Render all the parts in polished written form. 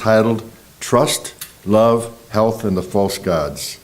titled Trust, Love, Health, and the False Gods.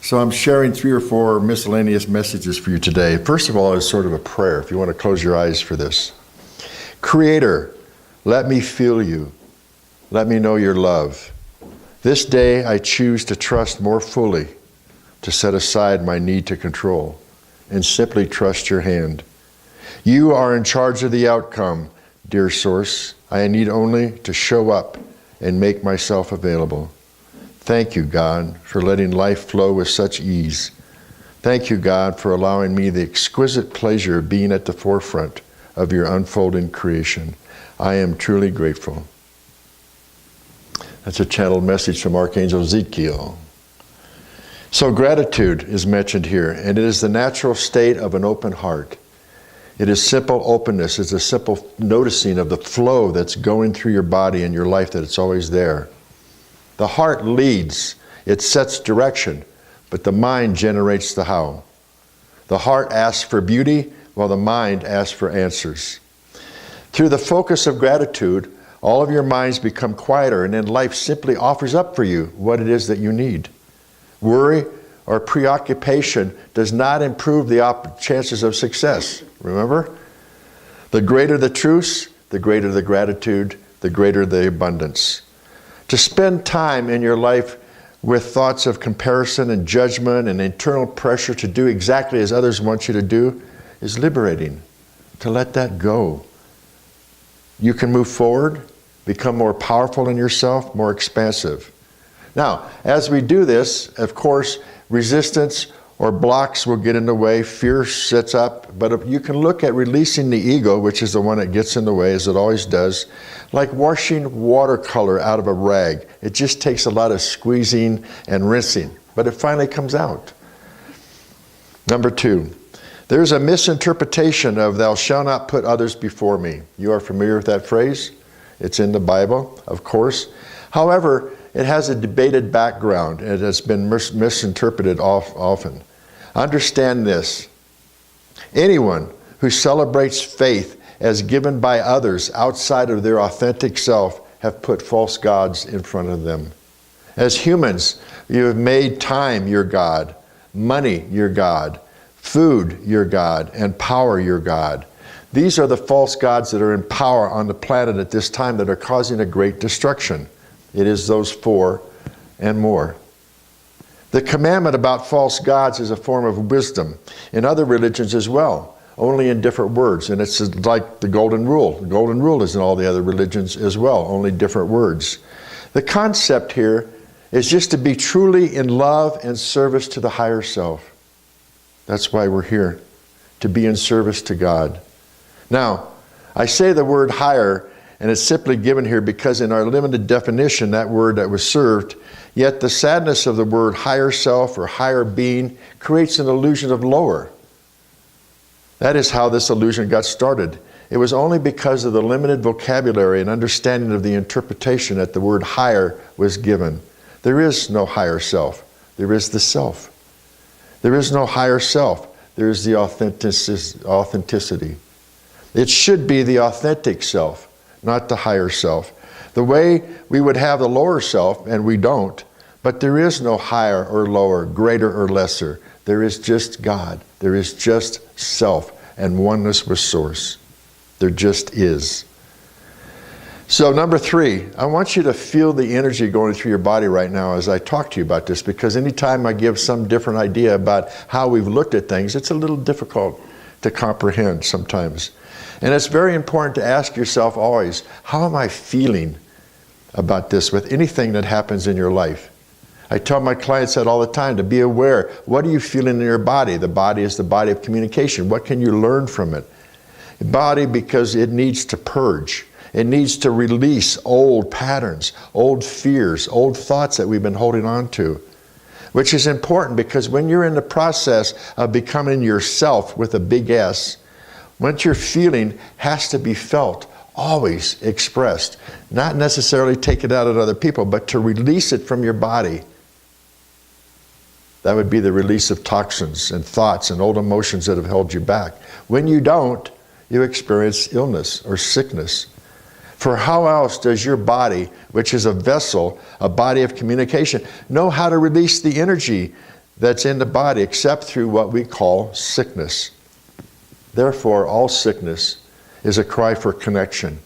So I'm sharing 3 or 4 miscellaneous messages for you today. First of all, is sort of a prayer, if you want to close your eyes for this. Creator, let me feel you. Let me know your love. This day I choose to trust more fully, to set aside my need to control, and simply trust your hand. You are in charge of the outcome, dear Source. I need only to show up and make myself available. Thank you, God, for letting life flow with such ease. Thank you, God, for allowing me the exquisite pleasure of being at the forefront of your unfolding creation. I am truly grateful. That's a channeled message from Archangel Ezekiel. So gratitude is mentioned here, and it is the natural state of an open heart. It is simple openness. It's a simple noticing of the flow that's going through your body and your life, that it's always there. The heart leads. It sets direction, but the mind generates the how. The heart asks for beauty, while the mind asks for answers. Through the focus of gratitude, all of your minds become quieter, and then life simply offers up for you what it is that you need. Worry or preoccupation does not improve the chances of success. Remember? The greater the truce, the greater the gratitude, the greater the abundance. To spend time in your life with thoughts of comparison and judgment and internal pressure to do exactly as others want you to do is liberating. To let that go. You can move forward, become more powerful in yourself, more expansive. Now, as we do this, of course, resistance or blocks will get in the way, fear sets up, but if you can look at releasing the ego, which is the one that gets in the way, as it always does, like washing watercolor out of a rag. It just takes a lot of squeezing and rinsing, but it finally comes out. Number 2, there's a misinterpretation of thou shalt not put others before me. You are familiar with that phrase? It's in the Bible, of course. However, it has a debated background, and it has been misinterpreted often. Understand this. Anyone who celebrates faith as given by others outside of their authentic self have put false gods in front of them. As humans, you have made time your God, money your God, food your God, and power your God. These are the false gods that are in power on the planet at this time that are causing a great destruction. It is those 4 and more. The commandment about false gods is a form of wisdom in other religions as well, only in different words. And it's like the golden rule. The golden rule is in all the other religions as well, only different words. The concept here is just to be truly in love and service to the higher self. That's why we're here, to be in service to God. Now, I say the word higher, and it's simply given here because in our limited definition, that word that was served, yet the sadness of the word higher self or higher being creates an illusion of lower. That is how this illusion got started. It was only because of the limited vocabulary and understanding of the interpretation that the word higher was given. There is no higher self. There is the self. There is no higher self. There is the authenticity. It should be the authentic self, not the higher self. The way we would have the lower self, and we don't, but there is no higher or lower, greater or lesser. There is just God. There is just self and oneness with Source. There just is. So number 3, I want you to feel the energy going through your body right now as I talk to you about this, because anytime I give some different idea about how we've looked at things, it's a little difficult to comprehend sometimes. And it's very important to ask yourself always, how am I feeling about this with anything that happens in your life? I tell my clients that all the time, to be aware. What are you feeling in your body? The body is the body of communication. What can you learn from it? The body, because it needs to purge. It needs to release old patterns, old fears, old thoughts that we've been holding on to. Which is important because when you're in the process of becoming yourself with a big S, what you're feeling has to be felt, always expressed. Not necessarily take it out at other people, but to release it from your body. That would be the release of toxins and thoughts and old emotions that have held you back. When you don't, you experience illness or sickness. For how else does your body, which is a vessel, a body of communication, know how to release the energy that's in the body except through what we call sickness? Therefore, all sickness is a cry for connection.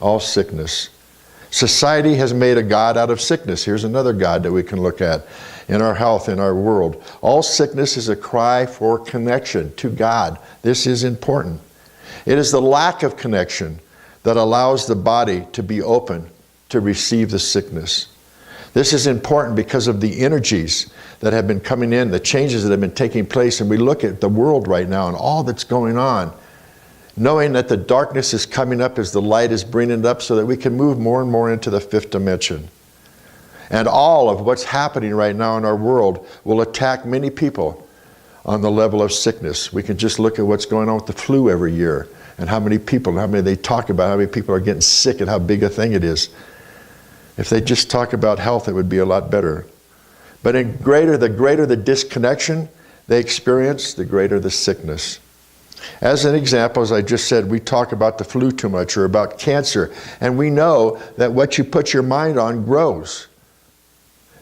All sickness. Society has made a god out of sickness. Here's another god that we can look at in our health, in our world. All sickness is a cry for connection to God. This is important. It is the lack of connection that allows the body to be open to receive the sickness. This is important because of the energies that have been coming in, the changes that have been taking place, and we look at the world right now and all that's going on, knowing that the darkness is coming up as the light is bringing it up so that we can move more and more into the fifth dimension. And all of what's happening right now in our world will attack many people on the level of sickness. We can just look at what's going on with the flu every year and how many people, how many they talk about, how many people are getting sick and how big a thing it is. If they just talk about health, it would be a lot better. But the greater the disconnection they experience, the greater the sickness. As an example, as I just said, we talk about the flu too much or about cancer, and we know that what you put your mind on grows.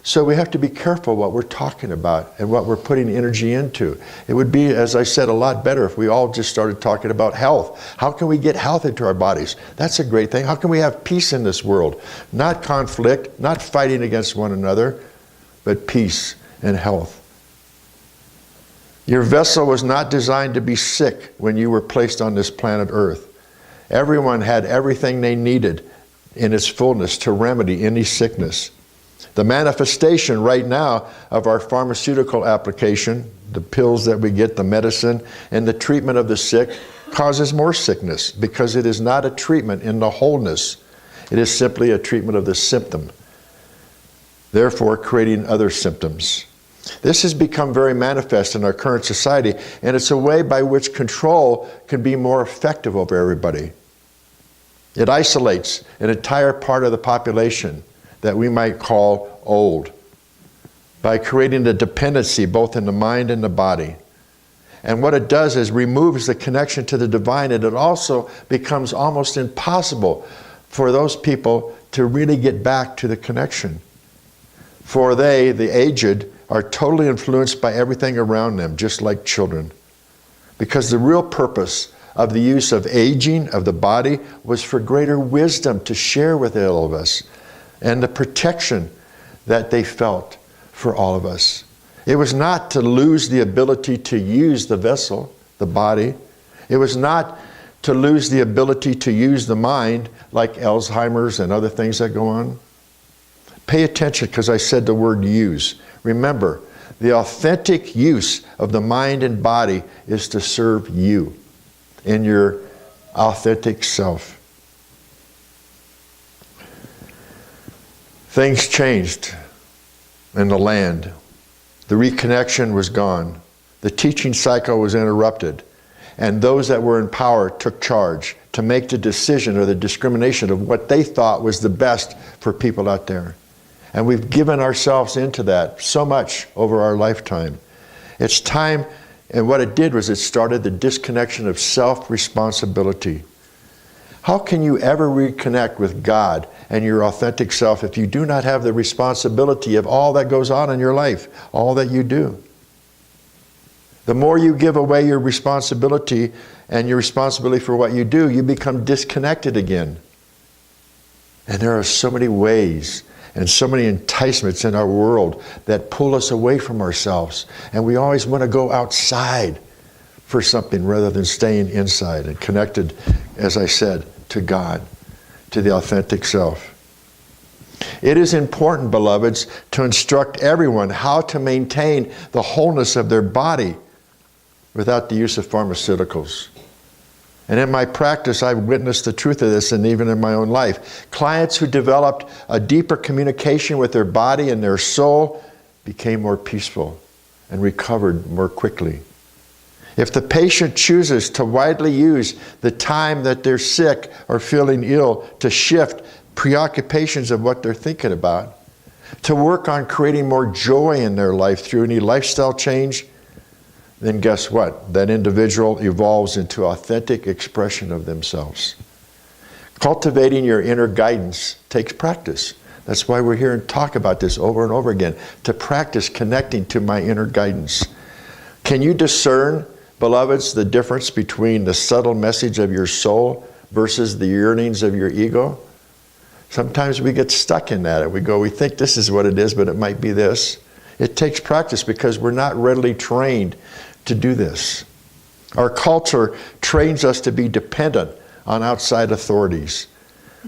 So we have to be careful what we're talking about and what we're putting energy into. It would be, as I said, a lot better if we all just started talking about health. How can we get health into our bodies? That's a great thing. How can we have peace in this world? Not conflict, not fighting against one another, but peace and health. Your vessel was not designed to be sick when you were placed on this planet Earth. Everyone had everything they needed in its fullness to remedy any sickness. The manifestation right now of our pharmaceutical application, the pills that we get, the medicine, and the treatment of the sick causes more sickness because it is not a treatment in the wholeness. It is simply a treatment of the symptom, therefore creating other symptoms. This has become very manifest in our current society, and it's a way by which control can be more effective over everybody. It isolates an entire part of the population that we might call old by creating a dependency both in the mind and the body. And what it does is removes the connection to the divine, and it also becomes almost impossible for those people to really get back to the connection. For they, the aged, are totally influenced by everything around them, just like children. Because the real purpose of the use of aging of the body was for greater wisdom to share with all of us, and the protection that they felt for all of us. It was not to lose the ability to use the vessel, the body. It was not to lose the ability to use the mind, like Alzheimer's and other things that go on. Pay attention, because I said the word use. Remember, the authentic use of the mind and body is to serve you in your authentic self. Things changed in the land. The reconnection was gone. The teaching cycle was interrupted. And those that were in power took charge to make the decision or the discrimination of what they thought was the best for people out there. And we've given ourselves into that so much over our lifetime. It's time, and what it did was it started the disconnection of self-responsibility. How can you ever reconnect with God and your authentic self if you do not have the responsibility of all that goes on in your life, all that you do? The more you give away your responsibility and your responsibility for what you do, you become disconnected again. And there are so many ways and so many enticements in our world that pull us away from ourselves. And we always want to go outside for something rather than staying inside and connected, as I said, to God, to the authentic self. It is important, beloveds, to instruct everyone how to maintain the wholeness of their body without the use of pharmaceuticals. And in my practice, I've witnessed the truth of this, and even in my own life. Clients who developed a deeper communication with their body and their soul became more peaceful and recovered more quickly. If the patient chooses to widely use the time that they're sick or feeling ill to shift preoccupations of what they're thinking about, to work on creating more joy in their life through any lifestyle change, then guess what? That individual evolves into authentic expression of themselves. Cultivating your inner guidance takes practice. That's why we're here and talk about this over and over again, to practice connecting to my inner guidance. Can you discern, beloveds, the difference between the subtle message of your soul versus the yearnings of your ego? Sometimes we get stuck in that. We think this is what it is, but it might be this. It takes practice because we're not readily trained to do this. Our culture trains us to be dependent on outside authorities,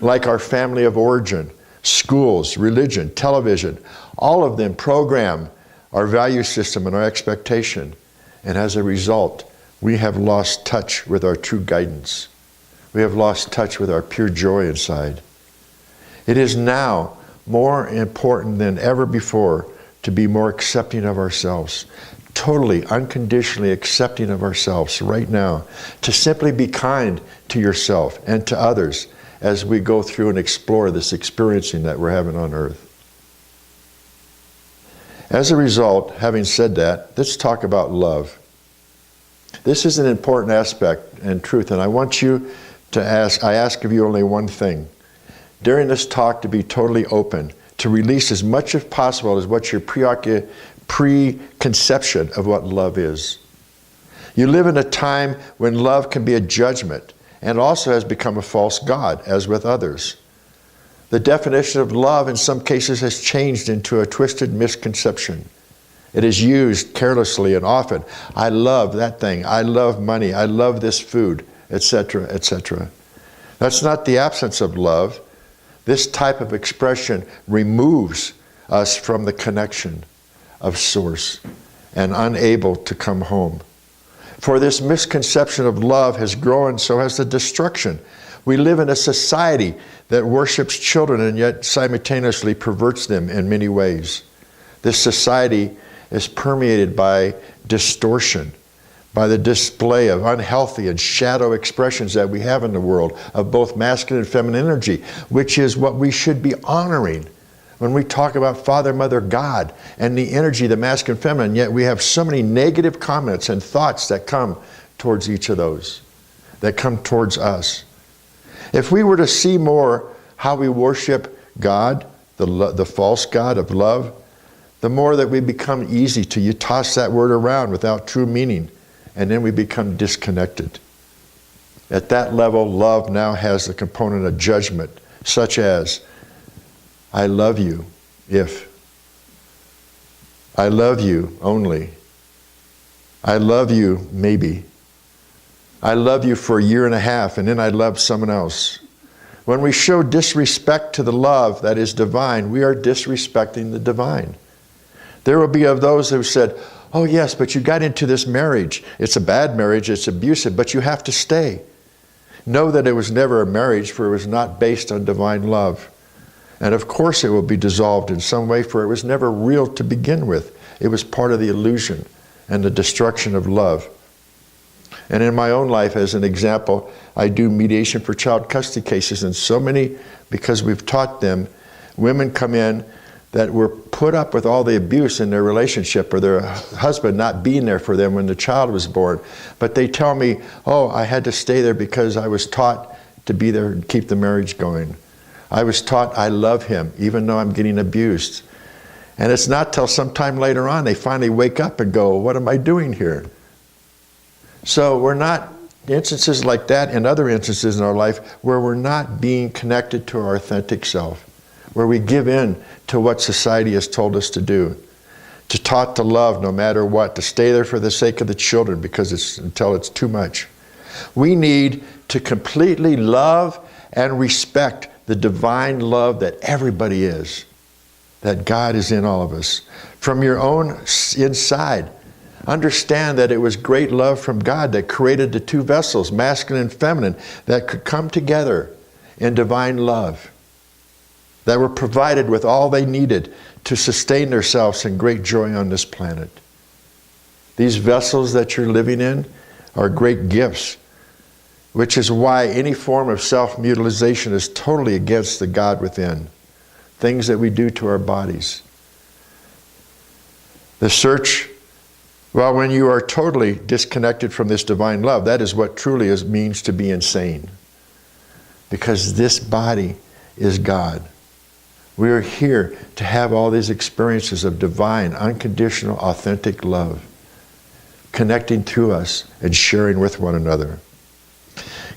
like our family of origin, schools, religion, television. All of them program our value system and our expectation. And as a result, we have lost touch with our true guidance. We have lost touch with our pure joy inside. It is now more important than ever before to be more accepting of ourselves, totally, unconditionally accepting of ourselves right now, to simply be kind to yourself and to others as we go through and explore this experiencing that we're having on earth. As a result, having said that, let's talk about love. This is an important aspect and truth, and I want you to I ask of you only one thing. During this talk, to be totally open, to release as much as possible as what your preconception of what love is. You live in a time when love can be a judgment and also has become a false god, as with others. The definition of love in some cases has changed into a twisted misconception. It is used carelessly and often. I love that thing. I love money. I love this food, etc., etc. That's not the absence of love. This type of expression removes us from the connection of Source and unable to come home. For this misconception of love has grown, so has the destruction. We live in a society that worships children and yet simultaneously perverts them in many ways. This society is permeated by distortion, by the display of unhealthy and shadow expressions that we have in the world of both masculine and feminine energy, which is what we should be honoring when we talk about Father, Mother, God, and the energy, the masculine, feminine. Yet we have so many negative comments and thoughts that come towards each of those, that come towards us. If we were to see more how we worship God, the false God of love, the more that we become easy to, you toss that word around without true meaning, and then we become disconnected. At that level, love now has the component of judgment, such as, I love you if, I love you only, I love you maybe, I love you for a year and a half and then I love someone else. When we show disrespect to the love that is divine, we are disrespecting the divine. There will be of those who said, oh yes, but you got into this marriage. It's a bad marriage, it's abusive, but you have to stay. Know that it was never a marriage, for it was not based on divine love. And of course it will be dissolved in some way, for it was never real to begin with. It was part of the illusion and the destruction of love. And in my own life, as an example, I do mediation for child custody cases, and so many, because we've taught them, women come in that were put up with all the abuse in their relationship, or their husband not being there for them when the child was born. But they tell me, oh, I had to stay there because I was taught to be there and keep the marriage going. I was taught I love him, even though I'm getting abused. And it's not till sometime later on they finally wake up and go, what am I doing here? So we're not, instances like that and other instances in our life where we're not being connected to our authentic self, where we give in to what society has told us to do, to taught to love no matter what, to stay there for the sake of the children until it's too much. We need to completely love and respect the divine love that everybody is, that God is in all of us. From your own inside, understand that it was great love from God that created the two vessels, masculine and feminine, that could come together in divine love, that were provided with all they needed to sustain themselves in great joy on this planet. These vessels that you're living in are great gifts, which is why any form of self-mutilization is totally against the God within. Things that we do to our bodies. The search, well, when you are totally disconnected from this divine love, that is what truly means to be insane. because this body is God. We are here to have all these experiences of divine, unconditional, authentic love, connecting through us and sharing with one another.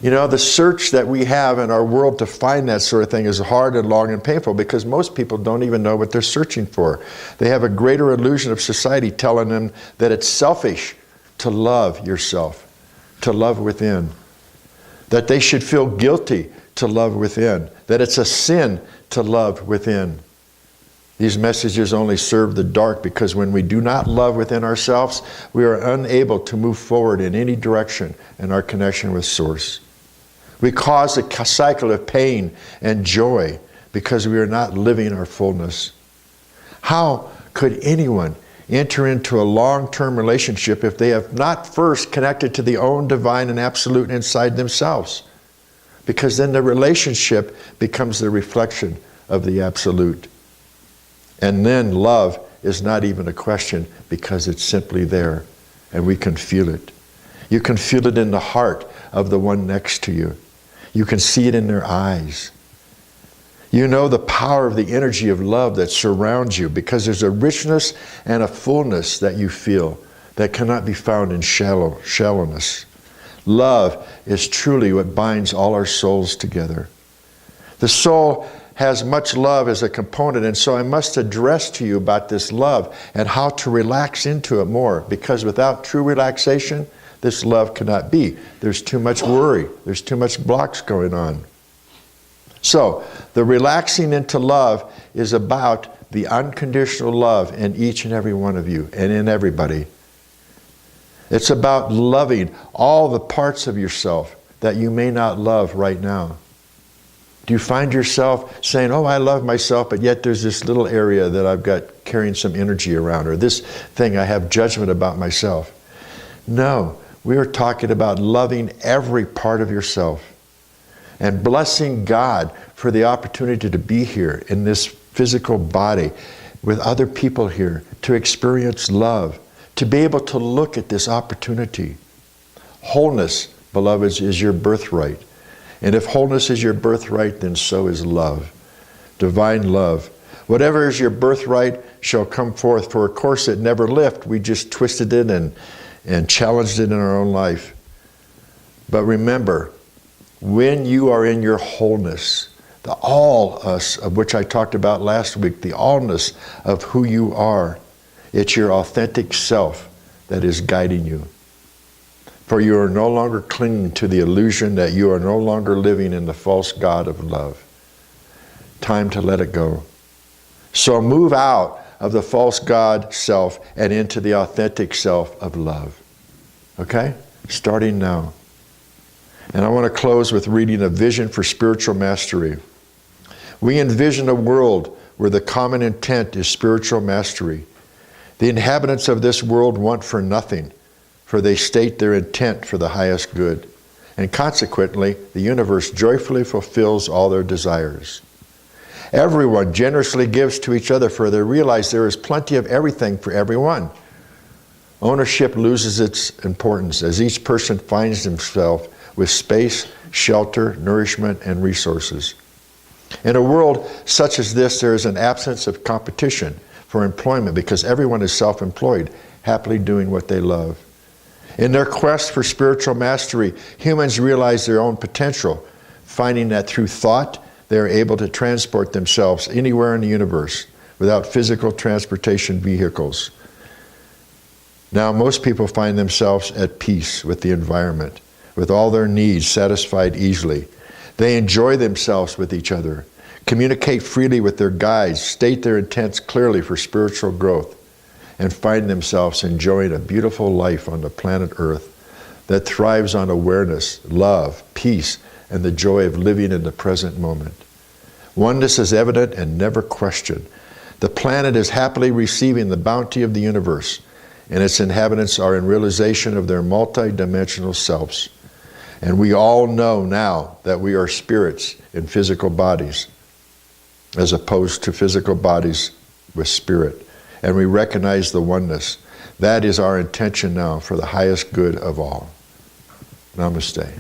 You know, the search that we have in our world to find that sort of thing is hard and long and painful because most people don't even know what they're searching for. They have a greater illusion of society telling them that it's selfish to love yourself, to love within, that they should feel guilty to love within, that it's a sin to love within. These messages only serve the dark because when we do not love within ourselves, we are unable to move forward in any direction in our connection with Source. We cause a cycle of pain and joy because we are not living our fullness. How could anyone enter into a long-term relationship if they have not first connected to the own divine and absolute inside themselves? Because then the relationship becomes the reflection of the absolute. And then love is not even a question because it's simply there and we can feel it. You can feel it in the heart of the one next to you. You can see it in their eyes. You know the power of the energy of love that surrounds you because there's a richness and a fullness that you feel that cannot be found in shallowness. Love is truly what binds all our souls together. The soul has much love as a component, and so I must address to you about this love and how to relax into it more, because without true relaxation, this love cannot be. There's too much worry. There's too much blocks going on. So, the relaxing into love is about the unconditional love in each and every one of you and in everybody. It's about loving all the parts of yourself that you may not love right now. Do you find yourself saying, oh, I love myself, but yet there's this little area that I've got carrying some energy around, or this thing I have judgment about myself? No, we are talking about loving every part of yourself and blessing God for the opportunity to be here in this physical body with other people here, to experience love, to be able to look at this opportunity. Wholeness, beloveds, is your birthright. And if wholeness is your birthright, then so is love, divine love. Whatever is your birthright shall come forth, for of course it never left. We just twisted it and challenged it in our own life. But remember, when you are in your wholeness, the all-us of which I talked about last week, the allness of who you are, it's your authentic self that is guiding you. For you are no longer clinging to the illusion that you are no longer living in the false God of love. Time to let it go. So move out of the false God self and into the authentic self of love. Okay? Starting now. And I want to close with reading A Vision for Spiritual Mastery. We envision a world where the common intent is spiritual mastery. The inhabitants of this world want for nothing, for they state their intent for the highest good. And consequently, the universe joyfully fulfills all their desires. Everyone generously gives to each other, for they realize there is plenty of everything for everyone. Ownership loses its importance as each person finds himself with space, shelter, nourishment, and resources. In a world such as this, there is an absence of competition for employment because everyone is self-employed, happily doing what they love. In their quest for spiritual mastery, humans realize their own potential, finding that through thought, they are able to transport themselves anywhere in the universe without physical transportation vehicles. Now, most people find themselves at peace with the environment, with all their needs satisfied easily. They enjoy themselves with each other, communicate freely with their guides, state their intents clearly for spiritual growth, and find themselves enjoying a beautiful life on the planet Earth that thrives on awareness, love, peace, and the joy of living in the present moment. Oneness is evident and never questioned. The planet is happily receiving the bounty of the universe, and its inhabitants are in realization of their multidimensional selves. And we all know now that we are spirits in physical bodies, as opposed to physical bodies with spirit. And we recognize the oneness. That is our intention now for the highest good of all. Namaste.